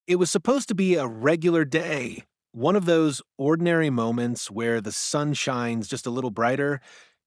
It was supposed to be a regular day, one of those ordinary moments where the sun shines just a little brighter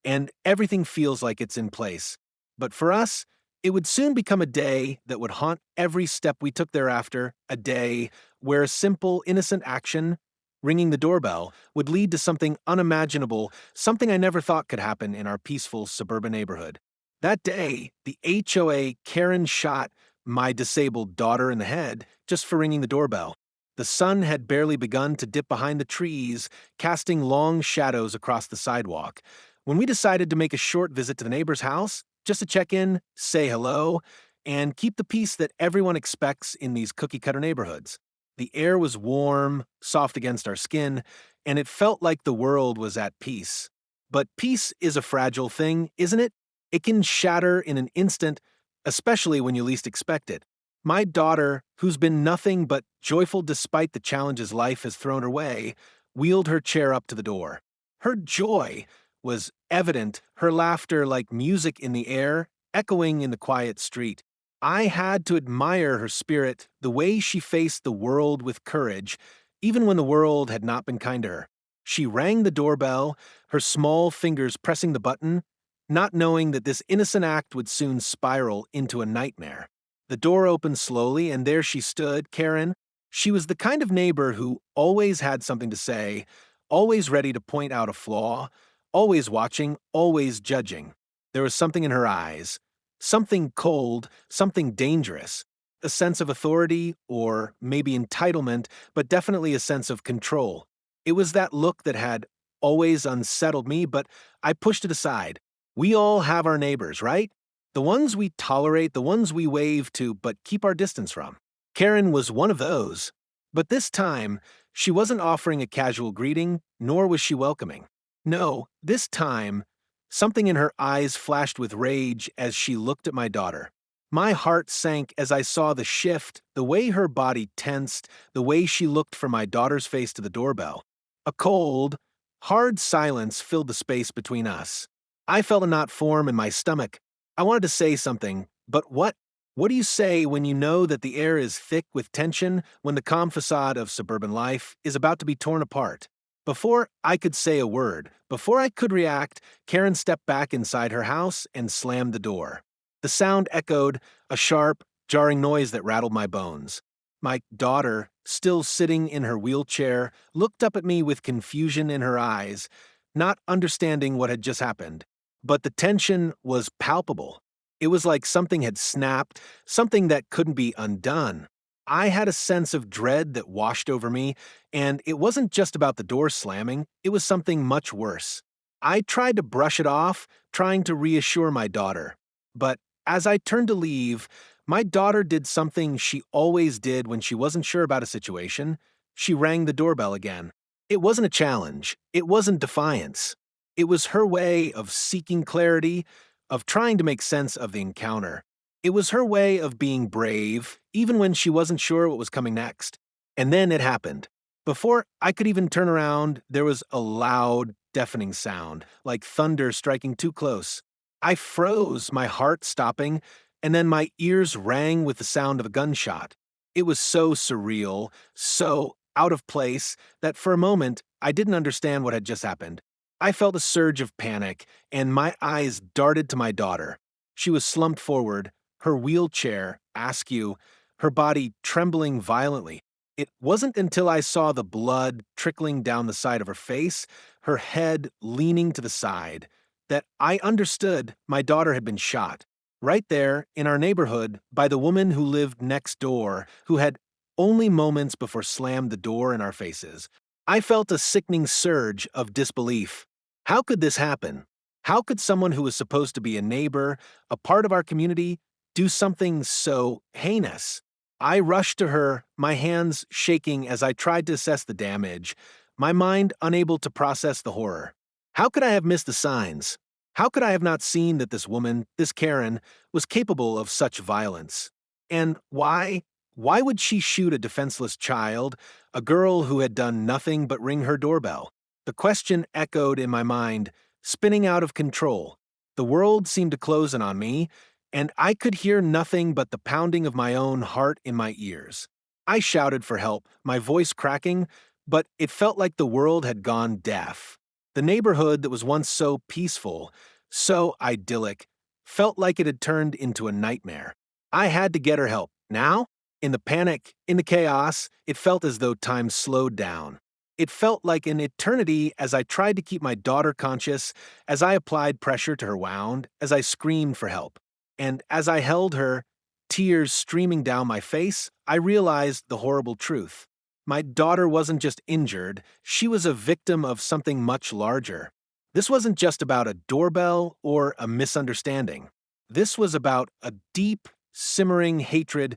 and everything feels like it's in place. But for us, it would soon become a day that would haunt every step we took thereafter, a day where a simple, innocent action, ringing the doorbell, would lead to something unimaginable, something I never thought could happen in our peaceful suburban neighborhood. That day, the HOA Karen shot my disabled daughter in the head just for ringing the doorbell. The sun had barely begun to dip behind the trees, casting long shadows across the sidewalk. When we decided to make a short visit to the neighbor's house, just to check in, say hello, and keep the peace that everyone expects in these cookie-cutter neighborhoods. The air was warm, soft against our skin, and it felt like the world was at peace. But peace is a fragile thing, isn't it? It can shatter in an instant, especially when you least expect it. My daughter, who's been nothing but joyful despite the challenges life has thrown her way, wheeled her chair up to the door. Her joy was evident, her laughter like music in the air, echoing in the quiet street. I had to admire her spirit, the way she faced the world with courage, even when the world had not been kind to her. She rang the doorbell, her small fingers pressing the button, not knowing that this innocent act would soon spiral into a nightmare. The door opened slowly, and there she stood, Karen. She was the kind of neighbor who always had something to say, always ready to point out a flaw, always watching, always judging. There was something in her eyes, something cold, something dangerous, a sense of authority, or maybe entitlement, but definitely a sense of control. It was that look that had always unsettled me, but I pushed it aside. We all have our neighbors, right? The ones we tolerate, the ones we wave to but keep our distance from. Karen was one of those. But this time, she wasn't offering a casual greeting, nor was she welcoming. No, this time, something in her eyes flashed with rage as she looked at my daughter. My heart sank as I saw the shift, the way her body tensed, the way she looked from my daughter's face to the doorbell. A cold, hard silence filled the space between us. I felt a knot form in my stomach. I wanted to say something, but what? What do you say when you know that the air is thick with tension, when the calm facade of suburban life is about to be torn apart? Before I could say a word, before I could react, Karen stepped back inside her house and slammed the door. The sound echoed, a sharp, jarring noise that rattled my bones. My daughter, still sitting in her wheelchair, looked up at me with confusion in her eyes, not understanding what had just happened. But the tension was palpable. It was like something had snapped, something that couldn't be undone. I had a sense of dread that washed over me, and it wasn't just about the door slamming, it was something much worse. I tried to brush it off, trying to reassure my daughter. But as I turned to leave, my daughter did something she always did when she wasn't sure about a situation. She rang the doorbell again. It wasn't a challenge. It wasn't defiance. It was her way of seeking clarity, of trying to make sense of the encounter. It was her way of being brave, even when she wasn't sure what was coming next. And then it happened. Before I could even turn around, there was a loud, deafening sound, like thunder striking too close. I froze, my heart stopping, and then my ears rang with the sound of a gunshot. It was so surreal, so out of place, that for a moment I didn't understand what had just happened. I felt a surge of panic, and my eyes darted to my daughter. She was slumped forward, her wheelchair askew, her body trembling violently. It wasn't until I saw the blood trickling down the side of her face, her head leaning to the side, that I understood my daughter had been shot. Right there, in our neighborhood, by the woman who lived next door, who had only moments before slammed the door in our faces. I felt a sickening surge of disbelief. How could this happen? How could someone who was supposed to be a neighbor, a part of our community, do something so heinous? I rushed to her, my hands shaking as I tried to assess the damage, my mind unable to process the horror. How could I have missed the signs? How could I have not seen that this woman, this Karen, was capable of such violence? And why? Why would she shoot a defenseless child, a girl who had done nothing but ring her doorbell? The question echoed in my mind, spinning out of control. The world seemed to close in on me, and I could hear nothing but the pounding of my own heart in my ears. I shouted for help, my voice cracking, but it felt like the world had gone deaf. The neighborhood that was once so peaceful, so idyllic, felt like it had turned into a nightmare. I had to get her help. Now, in the panic, in the chaos, it felt as though time slowed down. It felt like an eternity as I tried to keep my daughter conscious, as I applied pressure to her wound, as I screamed for help. And as I held her, tears streaming down my face, I realized the horrible truth. My daughter wasn't just injured, she was a victim of something much larger. This wasn't just about a doorbell or a misunderstanding. This was about a deep, simmering hatred,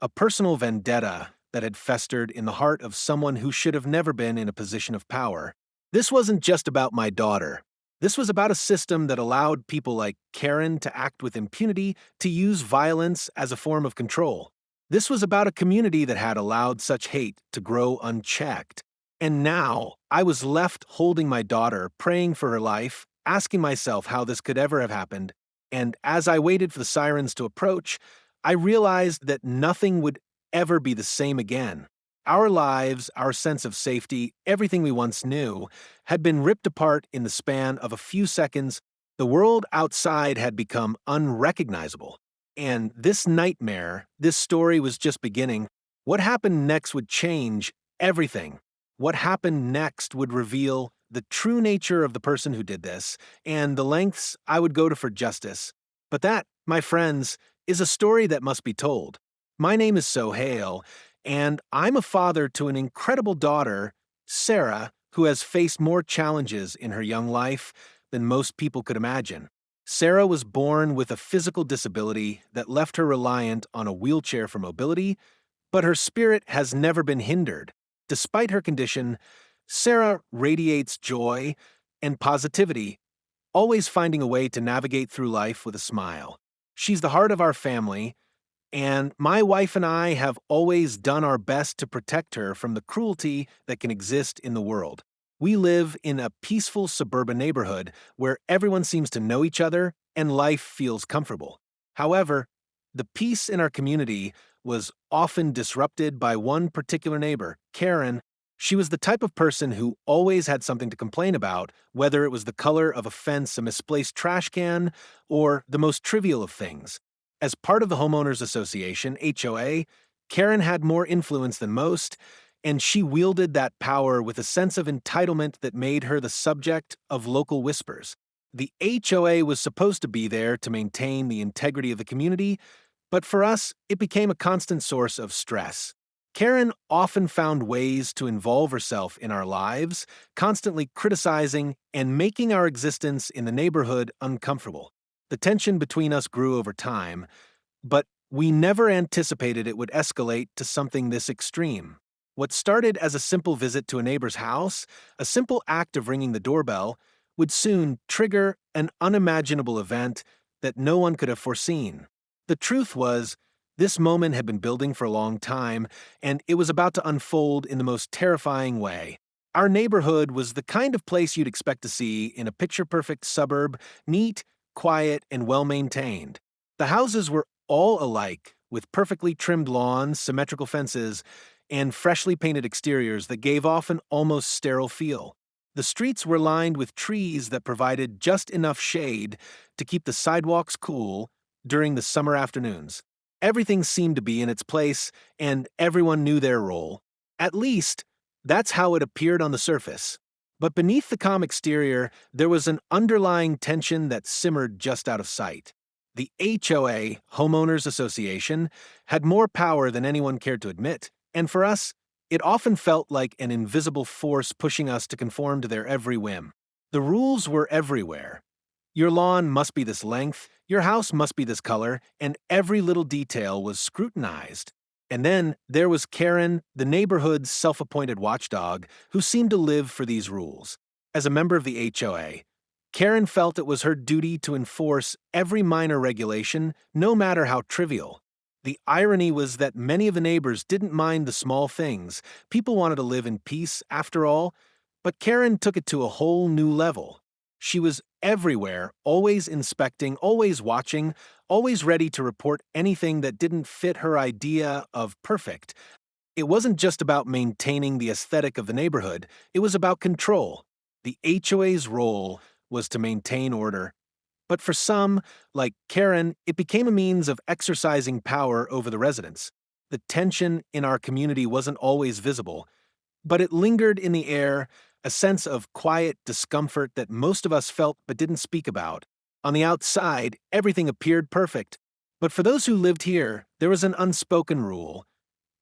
a personal vendetta that had festered in the heart of someone who should have never been in a position of power. This wasn't just about my daughter. This was about a system that allowed people like Karen to act with impunity, to use violence as a form of control. This was about a community that had allowed such hate to grow unchecked. And now, I was left holding my daughter, praying for her life, asking myself how this could ever have happened. And as I waited for the sirens to approach, I realized that nothing would ever be the same again. Our lives, our sense of safety, everything we once knew, had been ripped apart in the span of a few seconds. The world outside had become unrecognizable. And this nightmare, this story was just beginning. What happened next would change everything. What happened next would reveal the true nature of the person who did this, and the lengths I would go to for justice. But that, my friends, is a story that must be told. My name is Sohail, and I'm a father to an incredible daughter, Sarah, who has faced more challenges in her young life than most people could imagine. Sarah was born with a physical disability that left her reliant on a wheelchair for mobility, but her spirit has never been hindered. Despite her condition, Sarah radiates joy and positivity, always finding a way to navigate through life with a smile. She's the heart of our family, and my wife and I have always done our best to protect her from the cruelty that can exist in the world. We live in a peaceful suburban neighborhood where everyone seems to know each other and life feels comfortable. However, the peace in our community was often disrupted by one particular neighbor, Karen. She was the type of person who always had something to complain about, whether it was the color of a fence, a misplaced trash can, or the most trivial of things. As part of the Homeowners Association, HOA, Karen had more influence than most, and she wielded that power with a sense of entitlement that made her the subject of local whispers. The HOA was supposed to be there to maintain the integrity of the community, but for us, it became a constant source of stress. Karen often found ways to involve herself in our lives, constantly criticizing and making our existence in the neighborhood uncomfortable. The tension between us grew over time, but we never anticipated it would escalate to something this extreme. What started as a simple visit to a neighbor's house, a simple act of ringing the doorbell, would soon trigger an unimaginable event that no one could have foreseen. The truth was, this moment had been building for a long time, and it was about to unfold in the most terrifying way. Our neighborhood was the kind of place you'd expect to see in a picture-perfect suburb, neat, quiet, and well-maintained. The houses were all alike, with perfectly trimmed lawns, symmetrical fences, and freshly painted exteriors that gave off an almost sterile feel. The streets were lined with trees that provided just enough shade to keep the sidewalks cool during the summer afternoons. Everything seemed to be in its place, and everyone knew their role. At least, that's how it appeared on the surface. But beneath the calm exterior, there was an underlying tension that simmered just out of sight. The HOA, Homeowners Association, had more power than anyone cared to admit, and for us, it often felt like an invisible force pushing us to conform to their every whim. The rules were everywhere. Your lawn must be this length, your house must be this color, and every little detail was scrutinized. And then there was Karen, the neighborhood's self-appointed watchdog, who seemed to live for these rules. As a member of the HOA, Karen felt it was her duty to enforce every minor regulation, no matter how trivial. The irony was that many of the neighbors didn't mind the small things. People wanted to live in peace, after all, but Karen took it to a whole new level. She was everywhere, always inspecting, always watching, always ready to report anything that didn't fit her idea of perfect. It wasn't just about maintaining the aesthetic of the neighborhood, it was about control. The HOA's role was to maintain order, but for some, like Karen, it became a means of exercising power over the residents. The tension in our community wasn't always visible, but it lingered in the air, a sense of quiet discomfort that most of us felt but didn't speak about. On the outside, everything appeared perfect, but for those who lived here, there was an unspoken rule: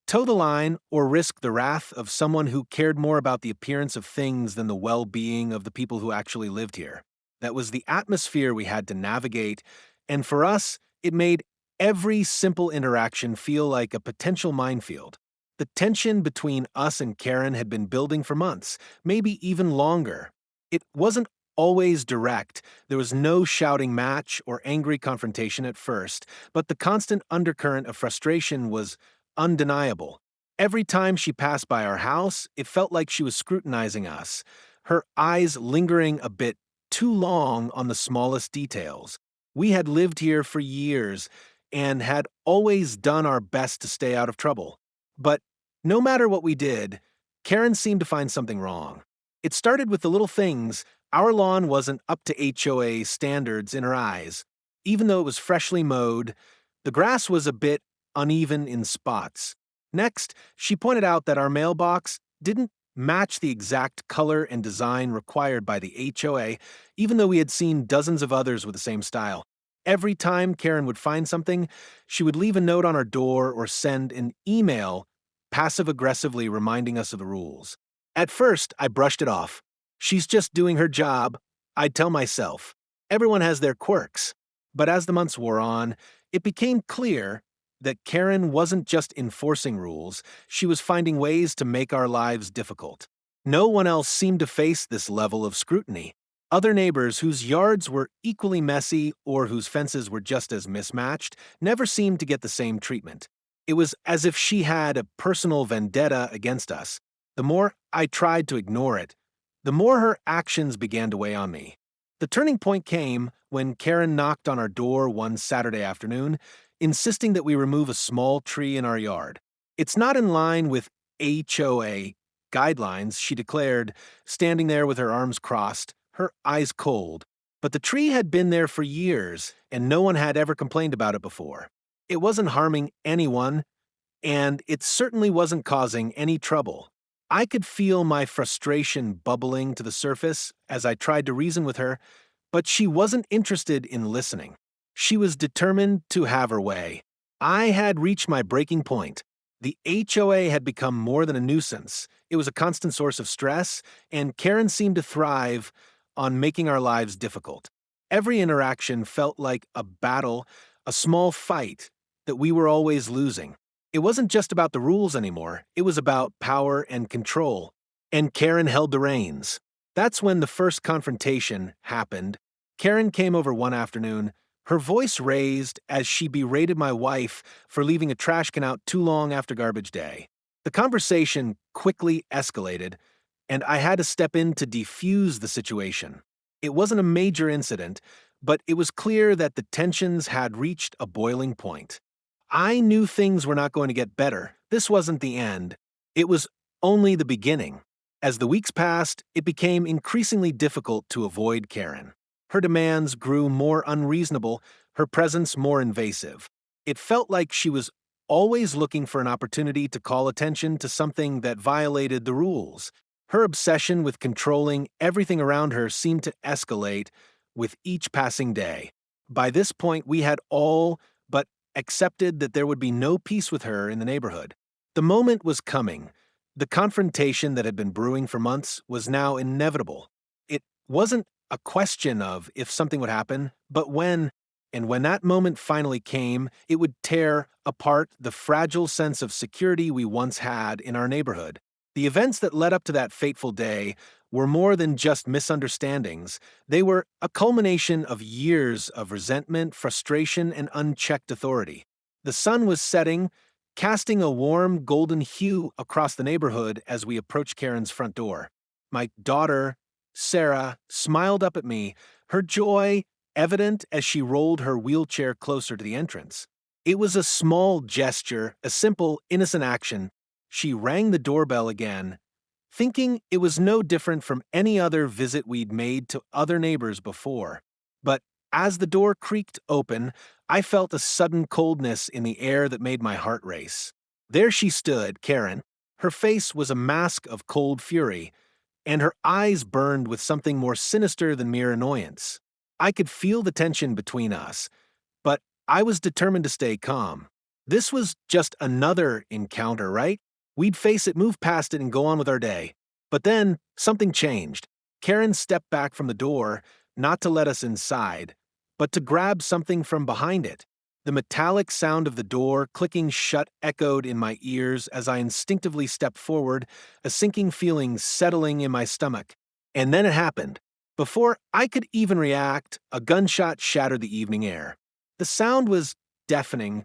toe the line or risk the wrath of someone who cared more about the appearance of things than the well being of the people who actually lived here. That was the atmosphere we had to navigate, and for us, it made every simple interaction feel like a potential minefield. The tension between us and Karen had been building for months, maybe even longer. It wasn't always direct, there was no shouting match or angry confrontation at first, but the constant undercurrent of frustration was undeniable. Every time she passed by our house, it felt like she was scrutinizing us, her eyes lingering a bit too long on the smallest details. We had lived here for years and had always done our best to stay out of trouble. But no matter what we did, Karen seemed to find something wrong. It started with the little things. Our lawn wasn't up to HOA standards in her eyes. Even though it was freshly mowed, the grass was a bit uneven in spots. Next, she pointed out that our mailbox didn't match the exact color and design required by the HOA, even though we had seen dozens of others with the same style. Every time Karen would find something, she would leave a note on our door or send an email passive-aggressively reminding us of the rules. At first, I brushed it off. She's just doing her job, I'd tell myself. Everyone has their quirks. But as the months wore on, it became clear that Karen wasn't just enforcing rules, she was finding ways to make our lives difficult. No one else seemed to face this level of scrutiny. Other neighbors whose yards were equally messy or whose fences were just as mismatched never seemed to get the same treatment. It was as if she had a personal vendetta against us. The more I tried to ignore it, the more her actions began to weigh on me. The turning point came when Karen knocked on our door one Saturday afternoon, insisting that we remove a small tree in our yard. It's not in line with HOA guidelines, she declared, standing there with her arms crossed, her eyes cold. But the tree had been there for years, and no one had ever complained about it before. It wasn't harming anyone, and it certainly wasn't causing any trouble. I could feel my frustration bubbling to the surface as I tried to reason with her, but she wasn't interested in listening. She was determined to have her way. I had reached my breaking point. The HOA had become more than a nuisance. It was a constant source of stress, and Karen seemed to thrive on making our lives difficult. Every interaction felt like a battle, a small fight that we were always losing. It wasn't just about the rules anymore, it was about power and control. And Karen held the reins. That's when the first confrontation happened. Karen came over one afternoon, her voice raised as she berated my wife for leaving a trash can out too long after garbage day. The conversation quickly escalated, and I had to step in to defuse the situation. It wasn't a major incident, but it was clear that the tensions had reached a boiling point. I knew things were not going to get better. This wasn't the end. It was only the beginning. As the weeks passed, it became increasingly difficult to avoid Karen. Her demands grew more unreasonable, her presence more invasive. It felt like she was always looking for an opportunity to call attention to something that violated the rules. Her obsession with controlling everything around her seemed to escalate with each passing day. By this point, we had all but accepted that there would be no peace with her in the neighborhood. The moment was coming. The confrontation that had been brewing for months was now inevitable. It wasn't a question of if something would happen, but when. And when that moment finally came, it would tear apart the fragile sense of security we once had in our neighborhood. The events that led up to that fateful day were more than just misunderstandings. They were a culmination of years of resentment, frustration, and unchecked authority. The sun was setting, casting a warm golden hue across the neighborhood as we approached Karen's front door. My daughter, Sarah, smiled up at me, her joy evident as she rolled her wheelchair closer to the entrance. It was a small gesture, a simple, innocent action. She rang the doorbell again, thinking it was no different from any other visit we'd made to other neighbors before. But as the door creaked open, I felt a sudden coldness in the air that made my heart race. There she stood, Karen. Her face was a mask of cold fury, and her eyes burned with something more sinister than mere annoyance. I could feel the tension between us, but I was determined to stay calm. This was just another encounter, right? We'd face it, move past it, and go on with our day. But then, something changed. Karen stepped back from the door, not to let us inside, but to grab something from behind it. The metallic sound of the door clicking shut echoed in my ears as I instinctively stepped forward, a sinking feeling settling in my stomach. And then it happened. Before I could even react, a gunshot shattered the evening air. The sound was deafening,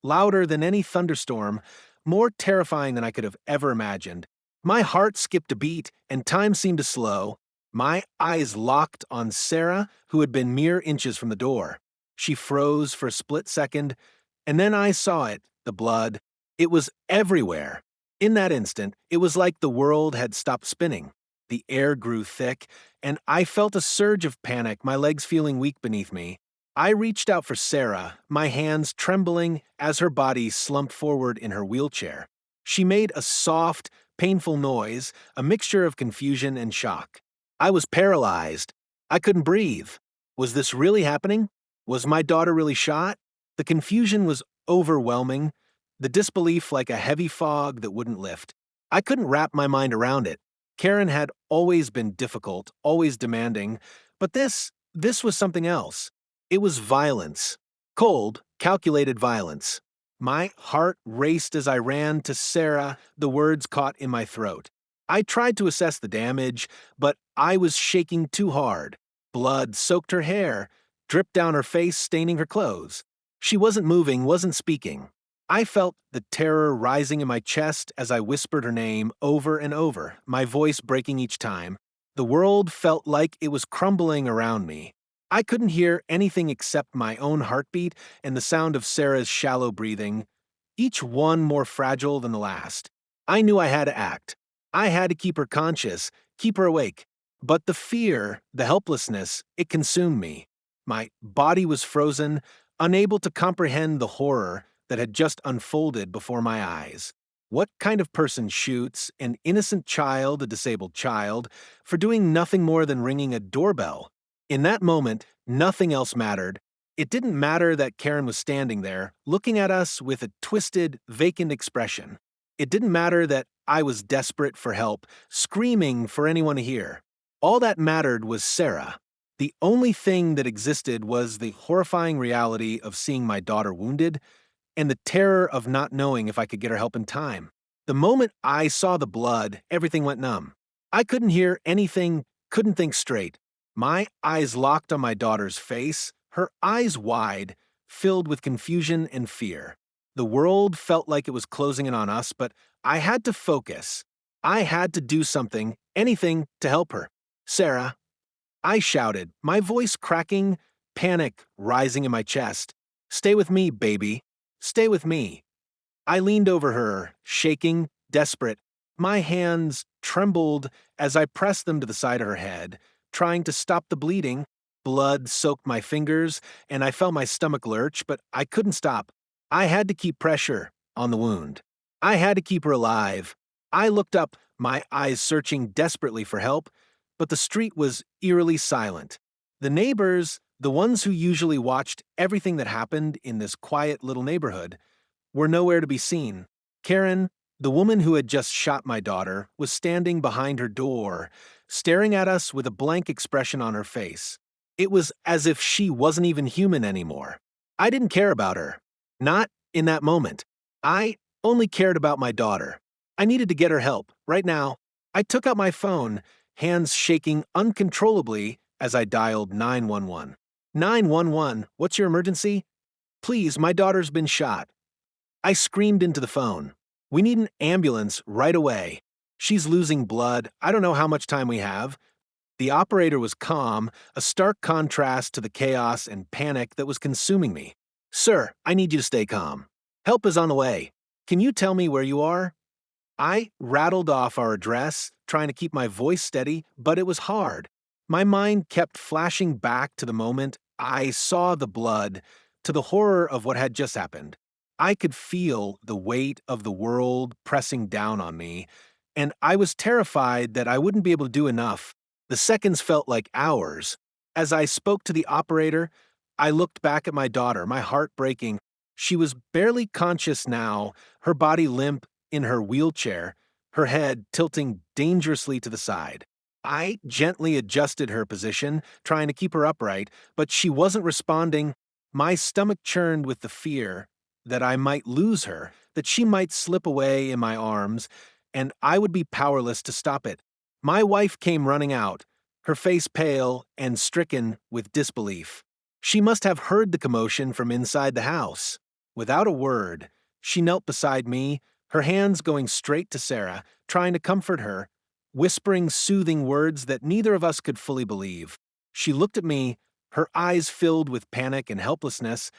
louder than any thunderstorm, more terrifying than I could have ever imagined. My heart skipped a beat, and time seemed to slow. My eyes locked on Sarah, who had been mere inches from the door. She froze for a split second, and then I saw it, the blood. It was everywhere. In that instant, it was like the world had stopped spinning. The air grew thick, and I felt a surge of panic, my legs feeling weak beneath me. I reached out for Sarah, my hands trembling as her body slumped forward in her wheelchair. She made a soft, painful noise, a mixture of confusion and shock. I was paralyzed. I couldn't breathe. Was this really happening? Was my daughter really shot? The confusion was overwhelming, the disbelief like a heavy fog that wouldn't lift. I couldn't wrap my mind around it. Karen had always been difficult, always demanding, but this was something else. It was violence. Cold, calculated violence. My heart raced as I ran to Sarah, the words caught in my throat. I tried to assess the damage, but I was shaking too hard. Blood soaked her hair, dripped down her face, staining her clothes. She wasn't moving, wasn't speaking. I felt the terror rising in my chest as I whispered her name over and over, my voice breaking each time. The world felt like it was crumbling around me. I couldn't hear anything except my own heartbeat and the sound of Sarah's shallow breathing, each one more fragile than the last. I knew I had to act. I had to keep her conscious, keep her awake. But the fear, the helplessness, it consumed me. My body was frozen, unable to comprehend the horror that had just unfolded before my eyes. What kind of person shoots an innocent child, a disabled child, for doing nothing more than ringing a doorbell? In that moment, nothing else mattered. It didn't matter that Karen was standing there, looking at us with a twisted, vacant expression. It didn't matter that I was desperate for help, screaming for anyone to hear. All that mattered was Sarah. The only thing that existed was the horrifying reality of seeing my daughter wounded, and the terror of not knowing if I could get her help in time. The moment I saw the blood, everything went numb. I couldn't hear anything, couldn't think straight. My eyes locked on my daughter's face, her eyes wide, filled with confusion and fear. The world felt like it was closing in on us, but I had to focus. I had to do something, anything, to help her. Sarah, I shouted, my voice cracking, panic rising in my chest. Stay with me, baby. Stay with me. I leaned over her, shaking, desperate. My hands trembled as I pressed them to the side of her head, trying to stop the bleeding. Blood soaked my fingers, and I felt my stomach lurch, but I couldn't stop. I had to keep pressure on the wound. I had to keep her alive. I looked up, my eyes searching desperately for help, but the street was eerily silent. The neighbors, the ones who usually watched everything that happened in this quiet little neighborhood, were nowhere to be seen. Karen, the woman who had just shot my daughter, was standing behind her door, staring at us with a blank expression on her face. It was as if she wasn't even human anymore. I didn't care about her. Not in that moment. I only cared about my daughter. I needed to get her help, right now. I took out my phone, hands shaking uncontrollably as I dialed 911. 911, what's your emergency? Please, my daughter's been shot. I screamed into the phone. We need an ambulance right away. She's losing blood. I don't know how much time we have. The operator was calm, a stark contrast to the chaos and panic that was consuming me. Sir, I need you to stay calm. Help is on the way. Can you tell me where you are? I rattled off our address, trying to keep my voice steady, but it was hard. My mind kept flashing back to the moment I saw the blood, to the horror of what had just happened. I could feel the weight of the world pressing down on me, and I was terrified that I wouldn't be able to do enough. The seconds felt like hours. As I spoke to the operator, I looked back at my daughter, my heart breaking. She was barely conscious now, her body limp in her wheelchair, her head tilting dangerously to the side. I gently adjusted her position, trying to keep her upright, but she wasn't responding. My stomach churned with the fear that I might lose her, that she might slip away in my arms, and I would be powerless to stop it. My wife came running out, her face pale and stricken with disbelief. She must have heard the commotion from inside the house. Without a word, she knelt beside me, her hands going straight to Sarah, trying to comfort her, whispering soothing words that neither of us could fully believe. She looked at me, her eyes filled with panic and helplessness,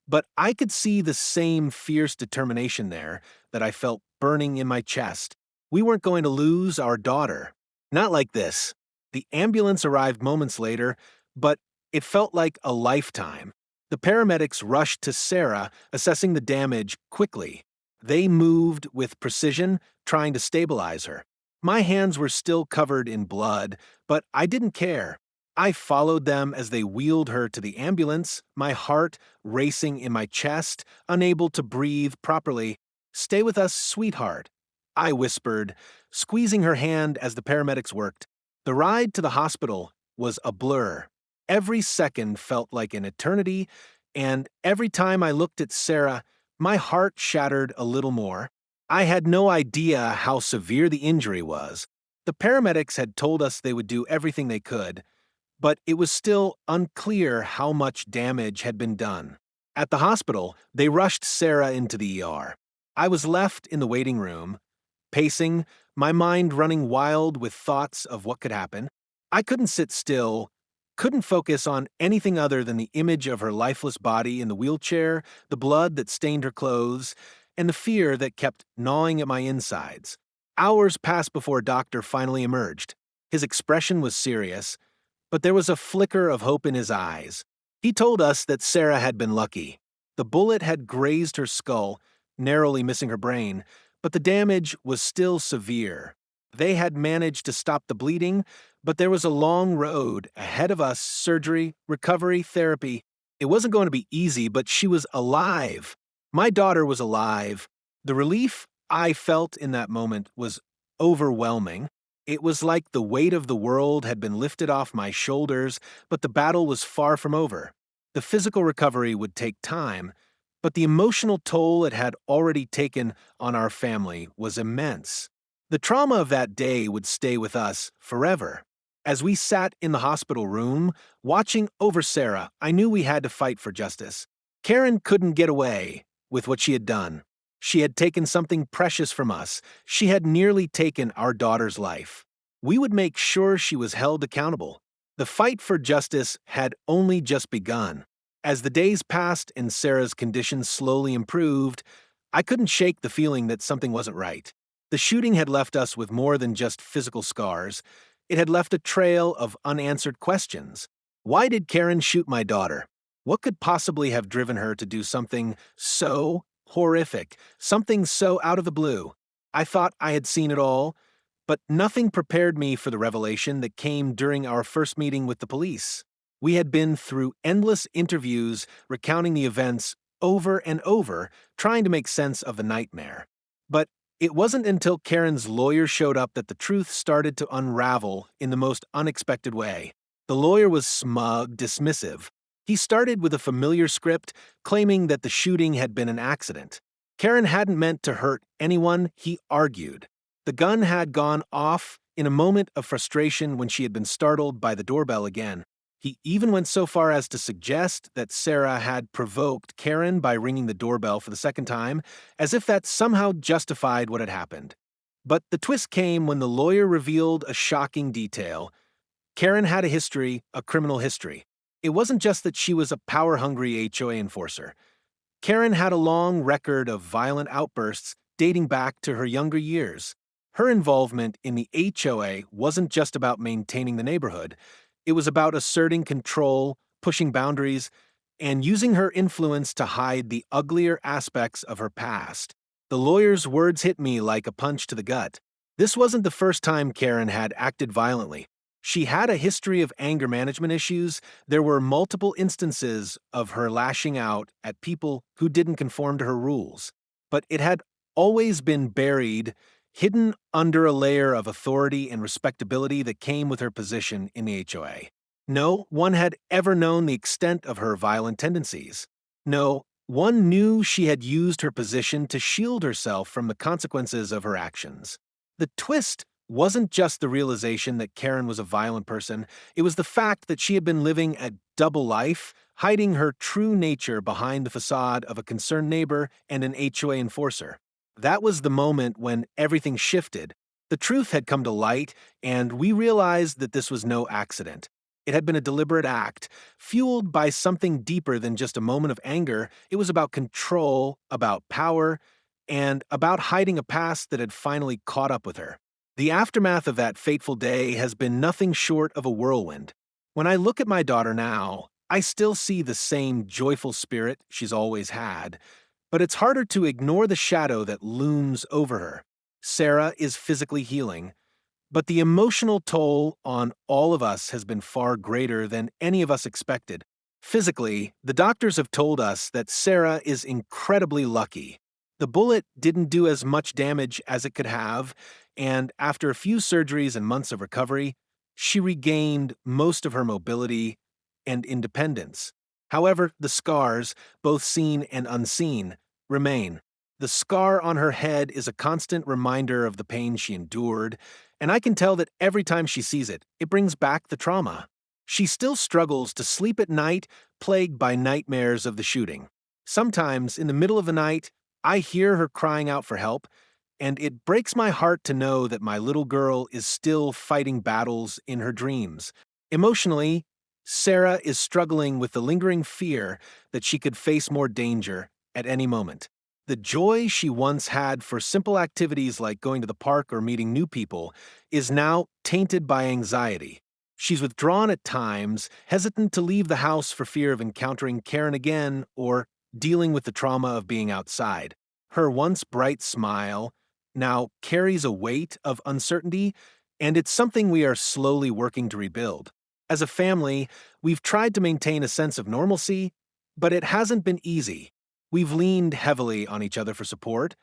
but I could see the same fierce determination there that I felt burning in my chest. We weren't going to lose our daughter. Not like this. The ambulance arrived moments later, but it felt like a lifetime. The paramedics rushed to Sarah, assessing the damage quickly. They moved with precision, trying to stabilize her. My hands were still covered in blood, but I didn't care. I followed them as they wheeled her to the ambulance, my heart racing in my chest, unable to breathe properly. "Stay with us, sweetheart," I whispered, squeezing her hand as the paramedics worked. The ride to the hospital was a blur. Every second felt like an eternity, and every time I looked at Sarah, my heart shattered a little more. I had no idea how severe the injury was. The paramedics had told us they would do everything they could, but it was still unclear how much damage had been done. At the hospital, they rushed Sarah into the ER. I was left in the waiting room, pacing, my mind running wild with thoughts of what could happen. I couldn't sit still, couldn't focus on anything other than the image of her lifeless body in the wheelchair, the blood that stained her clothes, and the fear that kept gnawing at my insides. Hours passed before a doctor finally emerged. His expression was serious, but there was a flicker of hope in his eyes. He told us that Sarah had been lucky. The bullet had grazed her skull, narrowly missing her brain, but the damage was still severe. They had managed to stop the bleeding, but there was a long road ahead of us: surgery, recovery, therapy. It wasn't going to be easy, but she was alive. My daughter was alive. The relief I felt in that moment was overwhelming. It was like the weight of the world had been lifted off my shoulders, but the battle was far from over. The physical recovery would take time, but the emotional toll it had already taken on our family was immense. The trauma of that day would stay with us forever. As we sat in the hospital room, watching over Sarah, I knew we had to fight for justice. Karen couldn't get away with what she had done. She had taken something precious from us. She had nearly taken our daughter's life. We would make sure she was held accountable. The fight for justice had only just begun. As the days passed and Sarah's condition slowly improved, I couldn't shake the feeling that something wasn't right. The shooting had left us with more than just physical scars. It had left a trail of unanswered questions. Why did Karen shoot my daughter? What could possibly have driven her to do something so horrific, something so out of the blue? I thought I had seen it all, but nothing prepared me for the revelation that came during our first meeting with the police. We had been through endless interviews recounting the events over and over, trying to make sense of the nightmare. But it wasn't until Karen's lawyer showed up that the truth started to unravel in the most unexpected way. The lawyer was smug, dismissive. He started with a familiar script, claiming that the shooting had been an accident. Karen hadn't meant to hurt anyone, he argued. The gun had gone off in a moment of frustration when she had been startled by the doorbell again. He even went so far as to suggest that Sarah had provoked Karen by ringing the doorbell for the second time, as if that somehow justified what had happened. But the twist came when the lawyer revealed a shocking detail. Karen had a history, a criminal history. It wasn't just that she was a power-hungry HOA enforcer. Karen had a long record of violent outbursts, dating back to her younger years. Her involvement in the HOA wasn't just about maintaining the neighborhood, it was about asserting control, pushing boundaries, and using her influence to hide the uglier aspects of her past. The lawyer's words hit me like a punch to the gut. This wasn't the first time Karen had acted violently. She had a history of anger management issues. There were multiple instances of her lashing out at people who didn't conform to her rules. But it had always been buried, hidden under a layer of authority and respectability that came with her position in the HOA. No one had ever known the extent of her violent tendencies. No one knew she had used her position to shield herself from the consequences of her actions. The twist wasn't just the realization that Karen was a violent person, it was the fact that she had been living a double life, hiding her true nature behind the facade of a concerned neighbor and an HOA enforcer. That was the moment when everything shifted. The truth had come to light, and we realized that this was no accident. It had been a deliberate act, fueled by something deeper than just a moment of anger. It was about control, about power, and about hiding a past that had finally caught up with her. The aftermath of that fateful day has been nothing short of a whirlwind. When I look at my daughter now, I still see the same joyful spirit she's always had, but it's harder to ignore the shadow that looms over her. Sarah is physically healing, but the emotional toll on all of us has been far greater than any of us expected. Physically, the doctors have told us that Sarah is incredibly lucky. The bullet didn't do as much damage as it could have, and after a few surgeries and months of recovery, she regained most of her mobility and independence. However, the scars, both seen and unseen, remain. The scar on her head is a constant reminder of the pain she endured, and I can tell that every time she sees it, it brings back the trauma. She still struggles to sleep at night, plagued by nightmares of the shooting. Sometimes, in the middle of the night, I hear her crying out for help, and it breaks my heart to know that my little girl is still fighting battles in her dreams. Emotionally, Sarah is struggling with the lingering fear that she could face more danger at any moment. The joy she once had for simple activities like going to the park or meeting new people is now tainted by anxiety. She's withdrawn at times, hesitant to leave the house for fear of encountering Karen again or dealing with the trauma of being outside. Her once bright smile now carries a weight of uncertainty, and it's something we are slowly working to rebuild. As a family, we've tried to maintain a sense of normalcy, but it hasn't been easy. We've leaned heavily on each other for support,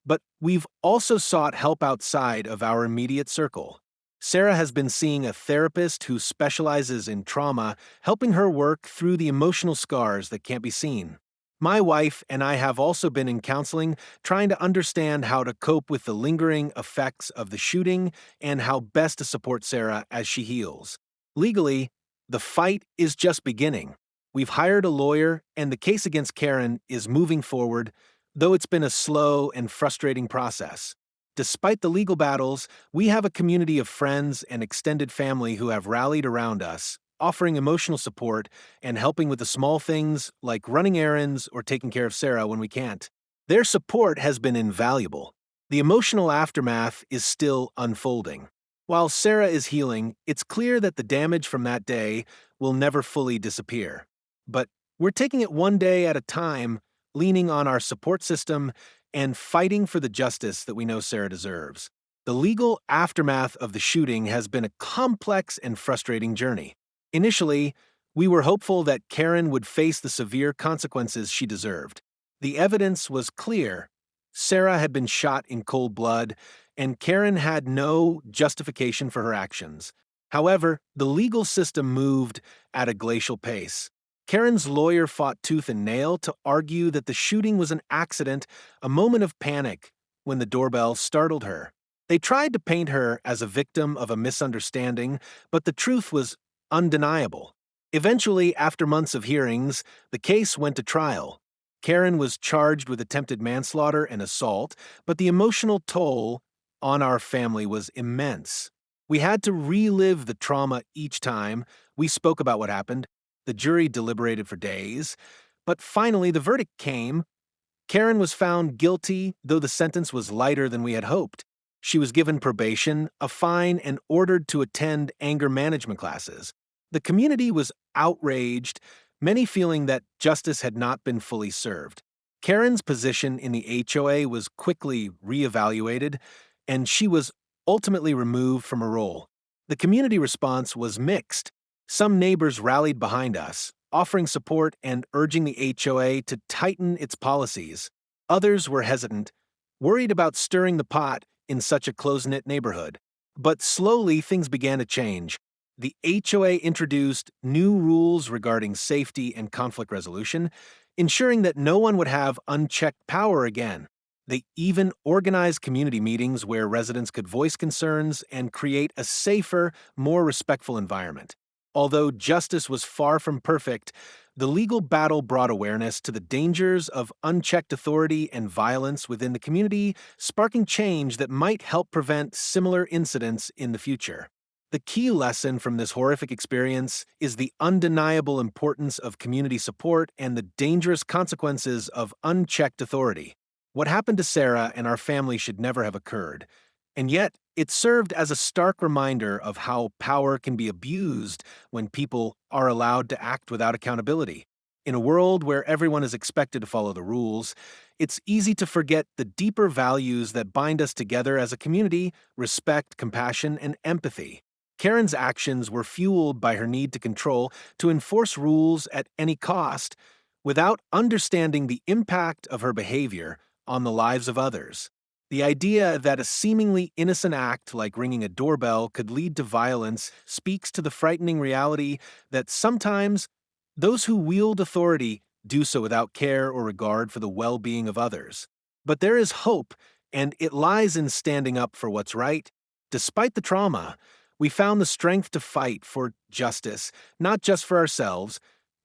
but we've also sought help outside of our immediate circle. Sarah has been seeing a therapist who specializes in trauma, helping her work through the emotional scars that can't be seen. My wife and I have also been in counseling, trying to understand how to cope with the lingering effects of the shooting and how best to support Sarah as she heals. Legally, the fight is just beginning. We've hired a lawyer, and the case against Karen is moving forward, though it's been a slow and frustrating process. Despite the legal battles, we have a community of friends and extended family who have rallied around us, offering emotional support and helping with the small things like running errands or taking care of Sarah when we can't. Their support has been invaluable. The emotional aftermath is still unfolding. While Sarah is healing, it's clear that the damage from that day will never fully disappear. But we're taking it one day at a time, leaning on our support system and fighting for the justice that we know Sarah deserves. The legal aftermath of the shooting has been a complex and frustrating journey. Initially, we were hopeful that Karen would face the severe consequences she deserved. The evidence was clear. Sarah had been shot in cold blood, and Karen had no justification for her actions. However, the legal system moved at a glacial pace. Karen's lawyer fought tooth and nail to argue that the shooting was an accident, a moment of panic when the doorbell startled her. They tried to paint her as a victim of a misunderstanding, but the truth was undeniable. Eventually, after months of hearings, the case went to trial. Karen was charged with attempted manslaughter and assault, but the emotional toll on our family was immense. We had to relive the trauma each time. We spoke about what happened. The jury deliberated for days, but finally the verdict came. Karen was found guilty, though the sentence was lighter than we had hoped. She was given probation, a fine, and ordered to attend anger management classes. The community was outraged, many feeling that justice had not been fully served. Karen's position in the HOA was quickly reevaluated, and she was ultimately removed from her role. The community response was mixed. Some neighbors rallied behind us, offering support and urging the HOA to tighten its policies. Others were hesitant, worried about stirring the pot in such a close-knit neighborhood. But slowly things began to change. The HOA introduced new rules regarding safety and conflict resolution, ensuring that no one would have unchecked power again. They even organized community meetings where residents could voice concerns and create a safer, more respectful environment. Although justice was far from perfect, the legal battle brought awareness to the dangers of unchecked authority and violence within the community, sparking change that might help prevent similar incidents in the future. The key lesson from this horrific experience is the undeniable importance of community support and the dangerous consequences of unchecked authority. What happened to Sarah and our family should never have occurred. And yet, it served as a stark reminder of how power can be abused when people are allowed to act without accountability. In a world where everyone is expected to follow the rules, it's easy to forget the deeper values that bind us together as a community: respect, compassion, and empathy. Karen's actions were fueled by her need to control, to enforce rules at any cost, without understanding the impact of her behavior on the lives of others. The idea that a seemingly innocent act like ringing a doorbell could lead to violence speaks to the frightening reality that sometimes those who wield authority do so without care or regard for the well-being of others. But there is hope, and it lies in standing up for what's right. Despite the trauma, we found the strength to fight for justice, not just for ourselves,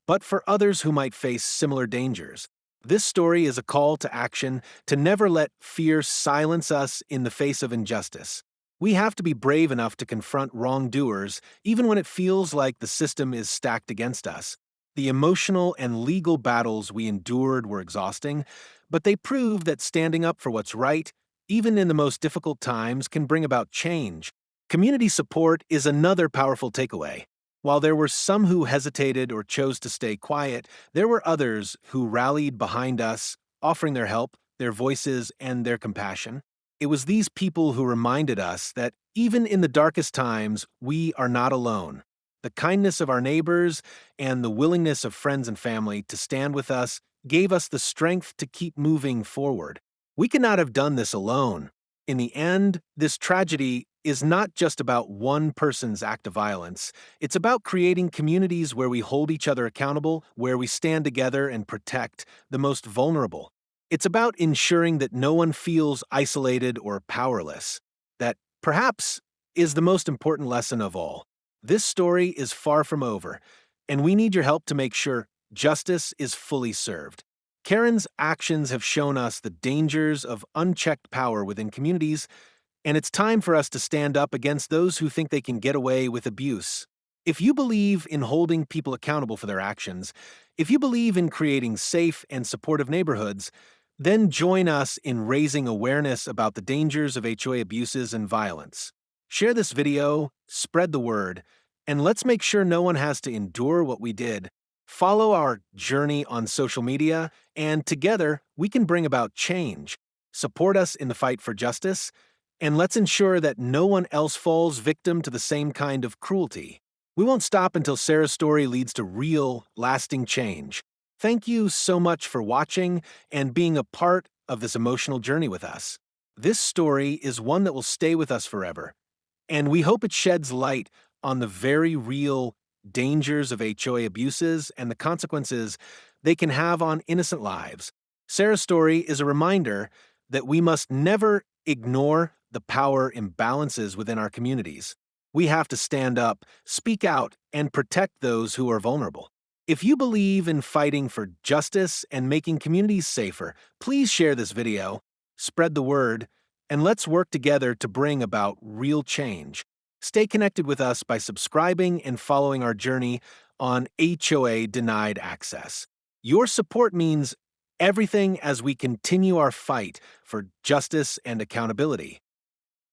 but for others who might face similar dangers. This story is a call to action, to never let fear silence us in the face of injustice. We have to be brave enough to confront wrongdoers, even when it feels like the system is stacked against us. The emotional and legal battles we endured were exhausting, but they prove that standing up for what's right, even in the most difficult times, can bring about change. Community support is another powerful takeaway. While there were some who hesitated or chose to stay quiet, there were others who rallied behind us, offering their help, their voices, and their compassion. It was these people who reminded us that even in the darkest times, we are not alone. The kindness of our neighbors and the willingness of friends and family to stand with us gave us the strength to keep moving forward. We could not have done this alone. In the end, this tragedy is not just about one person's act of violence. It's about creating communities where we hold each other accountable, where we stand together and protect the most vulnerable. It's about ensuring that no one feels isolated or powerless. That, perhaps, is the most important lesson of all. This story is far from over, and we need your help to make sure justice is fully served. Karen's actions have shown us the dangers of unchecked power within communities, and it's time for us to stand up against those who think they can get away with abuse. If you believe in holding people accountable for their actions, if you believe in creating safe and supportive neighborhoods, then join us in raising awareness about the dangers of HOA abuses and violence. Share this video, spread the word, and let's make sure no one has to endure what we did. Follow our journey on social media, and together we can bring about change. Support us in the fight for justice, and let's ensure that no one else falls victim to the same kind of cruelty. We won't stop until Sarah's story leads to real, lasting change. Thank you so much for watching and being a part of this emotional journey with us. This story is one that will stay with us forever, and we hope it sheds light on the very real dangers of HOA abuses and the consequences they can have on innocent lives. Sarah's story is a reminder that we must never ignore the power imbalances within our communities. We have to stand up, speak out, and protect those who are vulnerable. If you believe in fighting for justice and making communities safer, please share this video, spread the word, and let's work together to bring about real change. Stay connected with us by subscribing and following our journey on HOA Denied Access. Your support means Everything as we continue our fight for justice and accountability.